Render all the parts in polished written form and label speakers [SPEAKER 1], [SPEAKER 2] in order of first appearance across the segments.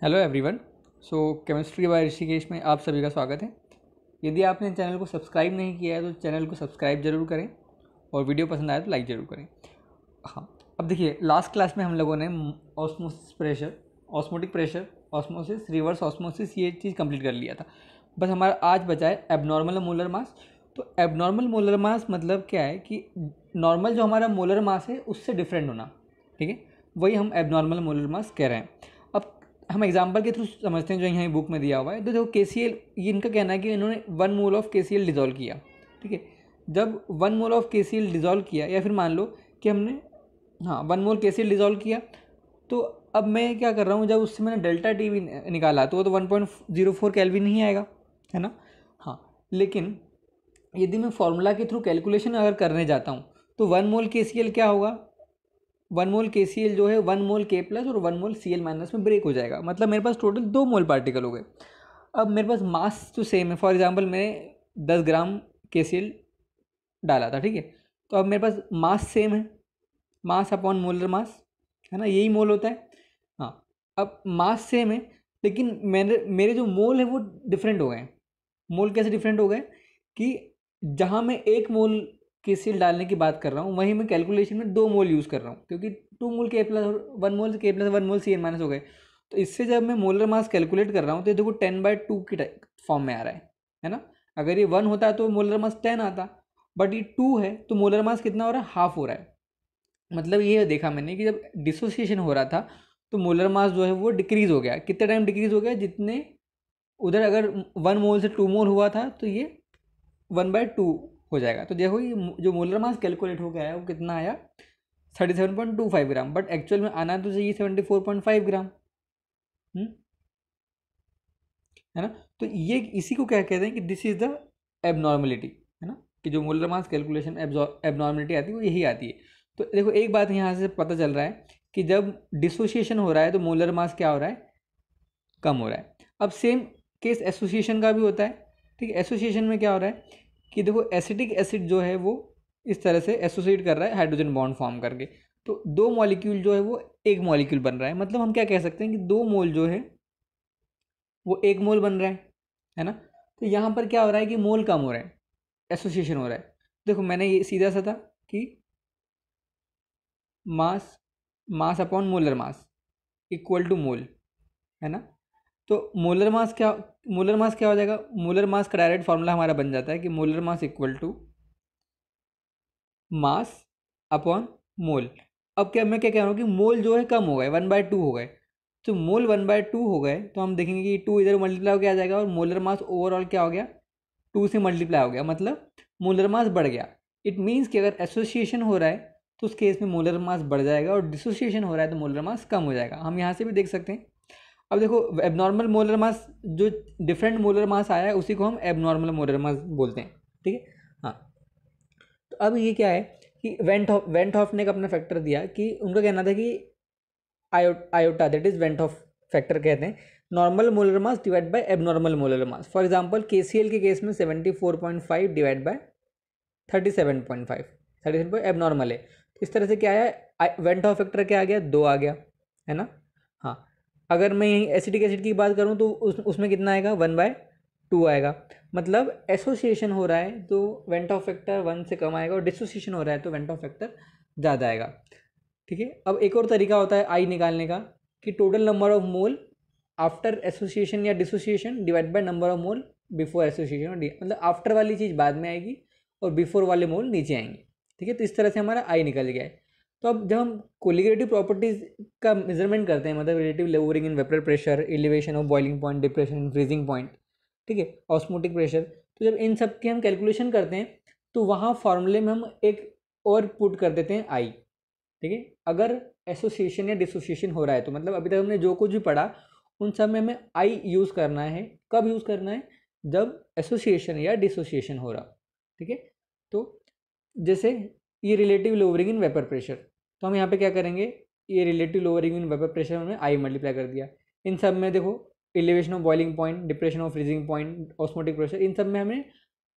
[SPEAKER 1] Hello everyone. Chemistry bye Rishikesh में आप सभी का स्वागत है। यदि आपने चैनल को सब्सक्राइब नहीं किया है तो चैनल को सब्सक्राइब जरूर करें और वीडियो पसंद आए तो लाइक ज़रूर करें। हाँ, अब देखिए, लास्ट क्लास में हम लोगों ने osmosis pressure, osmotic pressure, osmosis, reverse osmosis, ये चीज़ कंप्लीट कर लिया था। बस हमारा आज बचा है एबनॉर्मल मोलर मास। तो एबनॉर्मल मोलर मास मतलब क्या है कि नॉर्मल जो हमारा मोलर मास है उससे डिफरेंट होना, ठीक है, वही हम एबनॉर्मल मोलर मास कह रहे हैं। अब हम एग्जाम्पल के थ्रू समझते हैं जो यहाँ बुक में दिया हुआ है। तो देखो KCl, ये इनका कहना है कि इन्होंने 1 मोल ऑफ KCl डिजोल्व किया, ठीक है। जब 1 मोल ऑफ KCl डिजोल्व किया, या फिर मान लो कि हमने 1 मोल KCl डिजोल्व किया, तो अब मैं क्या कर रहा हूँ, जब उससे मैंने डेल्टा टी भी निकाला तो वो तो 1.04 केल्विन नहीं आएगा, है ना। लेकिन यदि मैं फॉर्मूला के थ्रू कैलकुलेशन अगर करने जाता हूँ तो 1 मोल KCl क्या होगा, 1 मोल KCl जो है 1 मोल K प्लस और 1 मोल Cl माइनस में ब्रेक हो जाएगा। मतलब मेरे पास टोटल 2 मोल पार्टिकल हो गए। अब मेरे पास मास तो सेम है। फॉर एग्जांपल मैंने 10 ग्राम KCl डाला था, ठीक है। तो अब मेरे पास मास सेम है, मास अपॉन मोलर मास, है ना, यही मोल होता है। अब मास सेम है, लेकिन मेरे जो मोल है वो डिफरेंट हो गए। मोल कैसे डिफरेंट हो गए कि जहाँ मैं 1 मोल KCl डालने की बात कर रहा हूँ वहीं मैं कैलकुलेशन में 2 मोल यूज़ कर रहा हूँ, क्योंकि 2 मोल K प्लस और 1 मोल K प्लस 1 मोल Cl माइनस हो गए। तो इससे जब मैं मोलर मास कैलकुलेट कर रहा हूँ तो ये देखो 10/2 की फॉर्म में आ रहा है ना। अगर ये 1 होता तो मोलर मास 10 आता, बट ये 2 है तो मोलर मास कितना हो रहा है, हाफ हो रहा है। मतलब ये देखा मैंने कि जब डिसोसिएशन हो रहा था तो मोलर मास जो है वो डिक्रीज हो गया। कितने टाइम डिक्रीज हो गया, जितने उधर अगर 1 मोल से 2 मोल हुआ था तो ये 1/2 हो जाएगा। तो देखो ये जो मोलर मास कैलकुलेट हो गया है वो कितना आया, 37.25 ग्राम, बट एक्चुअल में आना तो चाहिए 74.5 ग्राम, है ना। तो ये इसी को क्या कहते हैं कि दिस इज द एबनॉर्मलिटी, है ना, कि जो मोलर मास कैलकुलेशन एबनॉर्मलिटी आती है वो यही आती है। तो देखो एक बात यहाँ से पता चल रहा है कि जब डिसोसिएशन हो रहा है तो मोलर मास क्या हो रहा है, कम हो रहा है। अब सेम केस एसोसिएशन का भी होता है, ठीक है। एसोसिएशन में क्या हो रहा है कि देखो एसिटिक एसिड जो है वो इस तरह से एसोसिएट कर रहा है हाइड्रोजन बॉन्ड फॉर्म करके, तो 2 मॉलिक्यूल जो है वो 1 मॉलिक्यूल बन रहा है। मतलब हम क्या कह सकते हैं कि 2 मोल जो है वो 1 मोल बन रहा है ना। तो यहाँ पर क्या हो रहा है कि मोल कम हो रहा है, एसोसिएशन हो रहा है। देखो मैंने ये सीधा सा था कि mass mass upon molar mass equal to mole, है ना। तो मोलर मास क्या हो जाएगा, मोलर मास का डायरेक्ट फॉर्मूला हमारा बन जाता है कि molar mass equal to mass upon mole. अब क्या मैं क्या कह रहा हूँ कि मोल जो है कम हो गए, 1/2 हो गए। तो मोल 1/2 हो गए तो हम देखेंगे कि 2 इधर मल्टीप्लाई हो गया आ जाएगा और मोलर मास ओवरऑल क्या हो गया, 2 से मल्टीप्लाई हो गया, मतलब मोलर मास बढ़ गया। इट मीन्स कि अगर एसोसिएशन हो रहा है तो उस केस में मोलर मास बढ़ जाएगा और डिसोसिएशन हो रहा है तो मोलर मास कम हो जाएगा। हम यहाँ से भी देख सकते हैं। अब देखो एबनॉर्मल मोलर मास, जो डिफरेंट मोलर मास आया है उसी को हम एबनॉर्मल मोलर मास बोलते हैं, ठीक है। हाँ, तो अब ये क्या है कि वेंट हॉफ ने अपना फैक्टर दिया कि उनका कहना था कि iota, that is went of factor कहते हैं normal molar mass divide by abnormal molar mass. For example KCl के केस में 74.5 डिवाइड बाय 37.5, 37 एबनॉर्मल है। तो इस तरह से क्या है, वेंट ऑफ फैक्टर क्या आ गया, 2 आ गया, है ना। हाँ, अगर मैं यहीं एसिटिक एसिड की बात करूँ तो उसमें कितना आएगा, 1/2 आएगा। मतलब एसोसिएशन हो रहा है तो वेंट ऑफ फैक्टर 1 से कम आएगा और डिसोसिएशन हो रहा है तो वेंट ऑफ फैक्टर ज़्यादा आएगा, ठीक है। अब एक और तरीका होता है आई निकालने का कि total number of mole after association या dissociation divide by number of mole before association, मतलब आफ्टर वाली चीज़ बाद में आएगी और बिफोर वाले मोल नीचे आएंगे, ठीक है। तो इस तरह से हमारा आई निकल गया है। तो अब जब हम कोलिगेटिव प्रॉपर्टीज़ का मेजरमेंट करते हैं, मतलब relative lowering in vapour pressure, elevation of boiling point, depression in freezing point, ठीक है, ऑस्मोटिक प्रेशर, तो जब इन सब की हम कैलकुलेशन करते हैं तो वहाँ फॉर्मूले में हम एक और पुट कर देते हैं आई, ठीक है। अगर एसोसिएशन या डिसोसिएशन हो रहा है तो मतलब अभी तक हमने जो कुछ भी पढ़ा उन सब में हमें आई यूज़ करना है। कब यूज़ करना है, जब एसोसिएशन या डिसोसिएशन हो रहा, ठीक है। तो जैसे ये relative lowering in vapour pressure, तो हम यहाँ पे क्या करेंगे, ये relative lowering in vapour pressure हमने आई मल्टीप्लाई कर दिया। इन सब में देखो elevation of boiling point, depression of freezing point, osmotic pressure, इन सब में हमने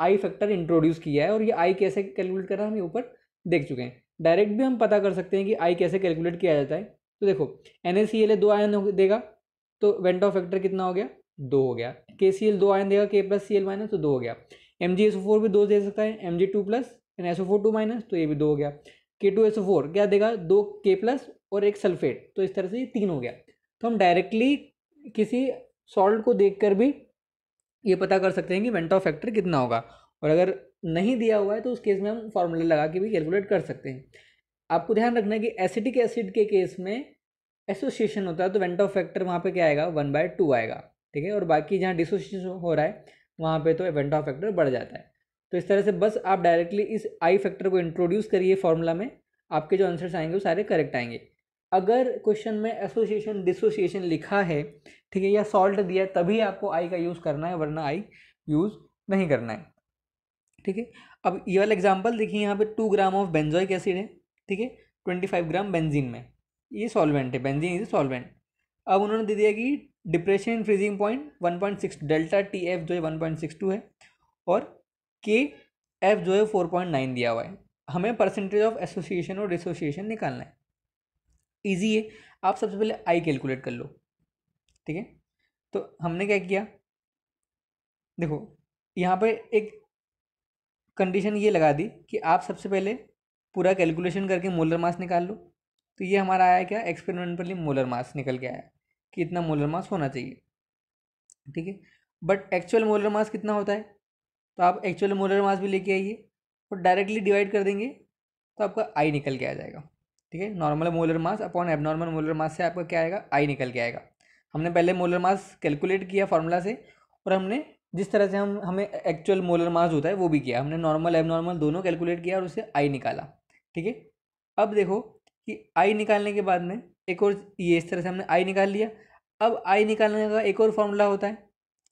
[SPEAKER 1] आई फैक्टर इंट्रोड्यूस किया है और ये आई कैसे कैलकुलेट करना हम ये ऊपर देख चुके हैं। डायरेक्ट भी हम पता कर सकते हैं कि आई कैसे कैलकुलेट किया जाता है। तो देखो NaCl 2 आयन देगा, तो वेंटॉफ फैक्टर कितना हो गया, 2 हो गया। KCl 2 आयन देगा, K+Cl- तो 2 हो गया। MgSO4 भी 2 दे सकता है, Mg2 plus and SO4 2 minus, तो ये भी 2 हो गया। K2SO4 क्या देगा, 2 K+ और एक सल्फेट, तो इस तरह से ये 3 हो गया। तो हम डायरेक्टली किसी सॉल्ट को देखकर भी ये पता कर सकते हैं कि वेंटॉफ फैक्टर कितना होगा, और अगर नहीं दिया हुआ है तो उस केस में हम फॉर्मूला लगा के भी कैलकुलेट कर सकते हैं। आपको ध्यान रखना है कि एसिटिक एसिड के केस में एसोसिएशन होता है, तो वेंटॉफ फैक्टर वहाँ पे क्या आएगा, 1/2 आएगा, ठीक है। और बाकी जहाँ डिसोसिएशन हो रहा है वहाँ पे तो वेंटॉफ फैक्टर बढ़ जाता है। तो इस तरह से बस आप डायरेक्टली इस आई फैक्टर को इंट्रोड्यूस करिए फॉर्मूला में, आपके जो आंसर्स आएंगे वो सारे करेक्ट आएंगे। अगर क्वेश्चन में एसोसिएशन डिसोसिएशन लिखा है, ठीक है, या सॉल्ट दिया है, तभी आपको आई का यूज़ करना है, वरना आई यूज़ नहीं करना है, ठीक है। अब ये वाला एग्जांपल देखिए, यहाँ पे 2 ग्राम ऑफ बेंजोइक एसिड है, ठीक है, 25 ग्राम बेंजीन में, ये सॉल्वेंट है, बेंजीन इज सॉल्वेंट। अब उन्होंने दे दिया कि depression in freezing point 1.6, delta TF जो है 1.62 है, और KF जो है 4.9 दिया हुआ है। हमें परसेंटेज ऑफ एसोसिएशन और डिसोसिएशन निकालना है। ईजी है, आप सबसे पहले आई कैलकुलेट कर लो, ठीक है। तो हमने क्या किया, देखो यहाँ पे एक कंडीशन ये लगा दी कि आप सबसे पहले पूरा कैलकुलेशन करके मोलर मास निकाल लो। तो ये हमारा आया क्या, एक्सपेरिमेंटली मोलर मास निकल के आया कि इतना मोलर मास होना चाहिए, ठीक है। बट एक्चुअल मोलर मास कितना होता है, तो आप एक्चुअल मोलर मास भी लेके आइए और डायरेक्टली डिवाइड कर देंगे तो आपका आई निकल के आ जाएगा, ठीक है। Normal molar mass upon abnormal molar mass से आपका क्या आएगा, आई निकल के आएगा। हमने पहले मोलर मास कैलकुलेट किया फार्मूला से, और हमने जिस तरह से हमें एक्चुअल मोलर मास होता है वो भी किया, हमने नॉर्मल एबनॉर्मल दोनों कैलकुलेट किया और उससे आई निकाला, ठीक है। अब देखो कि आई निकालने के बाद में एक और, ये इस तरह से हमने आई निकाल लिया। अब आई निकालने का एक और फॉर्मूला होता है,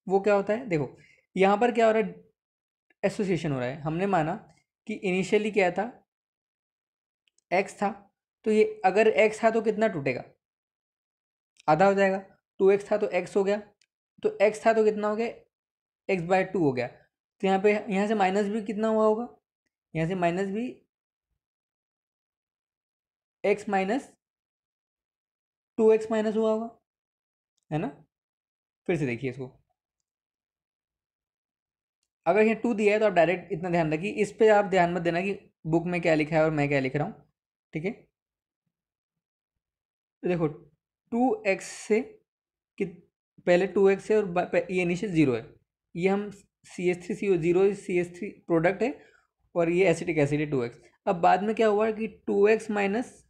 [SPEAKER 1] वो क्या होता है, देखो यहाँ पर क्या हो रहा है, एसोसिएशन हो रहा है। हमने माना कि इनिशियली क्या था, एक्स था, तो ये अगर एक्स था तो कितना टूटेगा, आधा हो जाएगा। 2x था तो x हो गया, तो x था तो कितना हो गया, x/2 हो गया। तो यहाँ पे यहाँ से माइनस भी कितना हुआ होगा, यहाँ से माइनस भी x माइनस 2x माइनस हुआ होगा, है ना। फिर से देखिए इसको, अगर यहाँ 2 दिया है तो आप डायरेक्ट इतना ध्यान रखिए, इस पे आप ध्यान मत देना कि बुक में क्या लिखा है और मैं क्या लिख रहा हूँ, ठीक है। तो देखो 2x से कि पहले 2x है और ये इनिशियल 0 है, ये हम CH3CO 0 CH3 प्रोडक्ट है, और ये एसिटिक एसिड है 2x। अब बाद में क्या हुआ कि 2x माइनस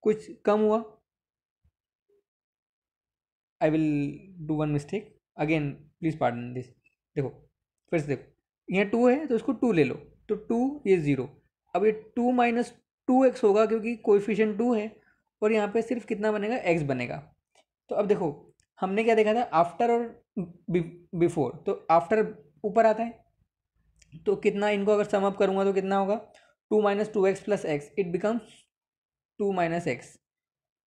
[SPEAKER 1] कुछ कम हुआ, I will do one mistake again, please pardon this. देखो फिर से देखो, यहाँ 2 है तो इसको 2 ले लो, तो 2 ये 0। अब ये 2 माइनस 2x होगा क्योंकि कोएफिशिएंट 2 है, और यहाँ पे सिर्फ कितना बनेगा, x बनेगा। तो अब देखो हमने क्या देखा था, आफ्टर और बिफोर, तो आफ्टर ऊपर आता है, तो कितना इनको अगर सम अप करूँगा तो कितना होगा, 2 minus 2x plus x, it becomes 2 minus x,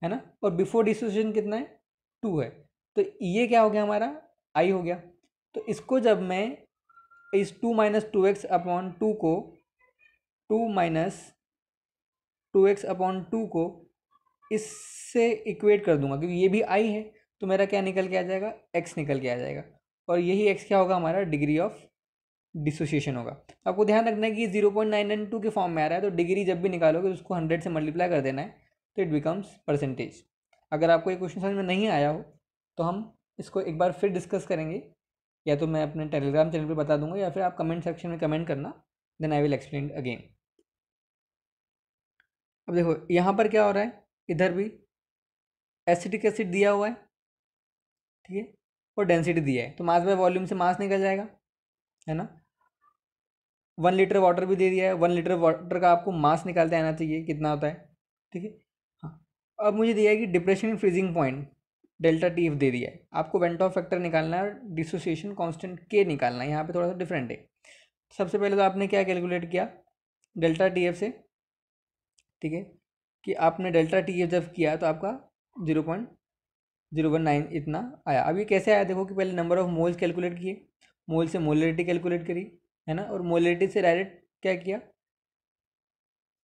[SPEAKER 1] है ना। और बिफोर डिसोसिएशन कितना है, 2 है, तो ये क्या हो गया हमारा, आई हो गया। तो इसको जब मैं इस 2 माइनस 2x अपॉन 2 को 2 माइनस 2x अपॉन 2 को इससे इक्वेट कर दूंगा, क्योंकि ये भी आई है, तो मेरा क्या निकल के आ जाएगा, x निकल के आ जाएगा, और यही x क्या होगा, हमारा डिग्री ऑफ डिसोसिएशन होगा। आपको ध्यान रखना है कि 0.992 के फॉर्म में आ रहा है, तो डिग्री जब भी निकालोगे तो उसको 100 से मल्टीप्लाई कर देना है, तो इट बिकम्स परसेंटेज। अगर आपको ये क्वेश्चन समझ में नहीं आया हो तो हम इसको एक बार फिर डिस्कस करेंगे, या तो मैं अपने टेलीग्राम चैनल पे बता दूंगा, या फिर आप कमेंट सेक्शन में कमेंट करना, then I will explain again. अब देखो यहाँ पर क्या हो रहा है, इधर भी एसिटिक एसिड दिया हुआ है, ठीक है, और डेंसिटी दिया है, तो मास बाय वॉल्यूम से मास निकल जाएगा, है ना। 1 लीटर वाटर भी दे दिया है, 1 लीटर वाटर का आपको मास निकालते आना चाहिए कितना होता है, ठीक है। हाँ, अब मुझे दिया है कि depression in freezing point delta TF दे दिया है, आपको वेंटॉफ फैक्टर निकालना है और डिसोसिएशन कांस्टेंट K निकालना है, यहाँ पे थोड़ा सा डिफरेंट है। सबसे पहले तो आपने क्या कैलकुलेट किया, डेल्टा TF से, ठीक है, कि आपने डेल्टा TF जब किया तो आपका 0.019 इतना आया। अब ये कैसे आया, देखो कि पहले नंबर ऑफ मोल्स कैलकुलेट किए, मोल से मोलरिटी कैलकुलेट करी, है ना, और मोलरिटी से डायरेक्ट क्या किया,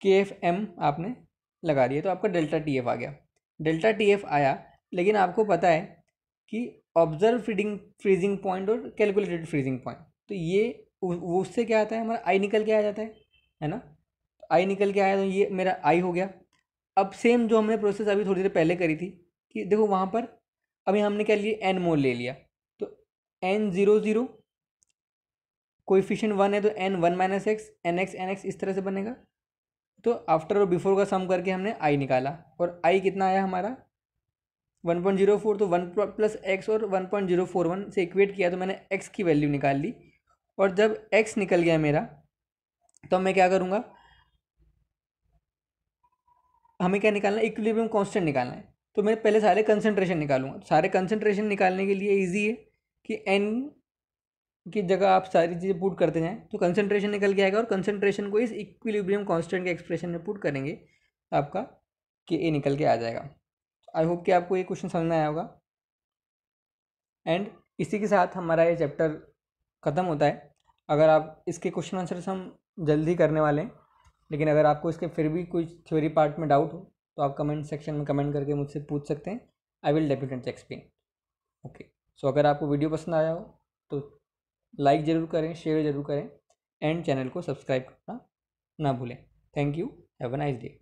[SPEAKER 1] KFM आपने लगा दिया, तो आपका डेल्टा TF आ गया। डेल्टा टी एफ आया, लेकिन आपको पता है कि ऑब्जर्व फ्रीजिंग पॉइंट और कैलकुलेटेड फ्रीजिंग पॉइंट, तो ये वो उससे क्या आता है, हमारा आई निकल के आ जाता है ना। आई निकल के आया तो ये मेरा आई हो गया। अब सेम जो हमने प्रोसेस अभी थोड़ी देर पहले करी थी कि देखो वहाँ पर अभी हमने क्या लिया, एन मोल ले लिया, तो एन ज़ीरो ज़ीरो, कोएफिशिएंट 1 है तो n 1 minus x, n x इस तरह से बनेगा। तो आफ्टर और बिफोर का सम करके हमने आई निकाला, और आई कितना आया हमारा 1.04, तो 1 प्लस एक्स और 1.041 से इक्वेट किया तो मैंने एक्स की वैल्यू निकाल ली। और जब एक्स निकल गया मेरा, तो मैं क्या करूँगा, हमें क्या निकालना है, इक्विलिब्रियम कांस्टेंट निकालना है। तो मैं पहले सारे कंसंट्रेशन निकालूंगा। सारे कंसंट्रेशन निकालने के लिए इजी है कि एन की जगह आप सारी चीज़ें पुट करते जाएं तो कंसंट्रेशन निकल के आएगा, और कंसंट्रेशन को इस इक्विलिब्रियम कांस्टेंट के एक्सप्रेशन में पुट करेंगे तो आपका के ए निकल के आ जाएगा। आई होप कि आपको ये क्वेश्चन समझ में आया होगा। एंड इसी के साथ हमारा ये चैप्टर ख़त्म होता है। अगर आप इसके क्वेश्चन आंसर्स हम जल्दी करने वाले हैं, लेकिन अगर आपको इसके फिर भी कोई थ्योरी पार्ट में डाउट हो तो आप कमेंट सेक्शन में कमेंट करके मुझसे पूछ सकते हैं। I will definitely explain. Okay, so अगर आपको वीडियो पसंद आया हो तो लाइक ज़रूर करें, शेयर ज़रूर करें, एंड चैनल को सब्सक्राइब करना ना भूलें। Thank you, have a nice day.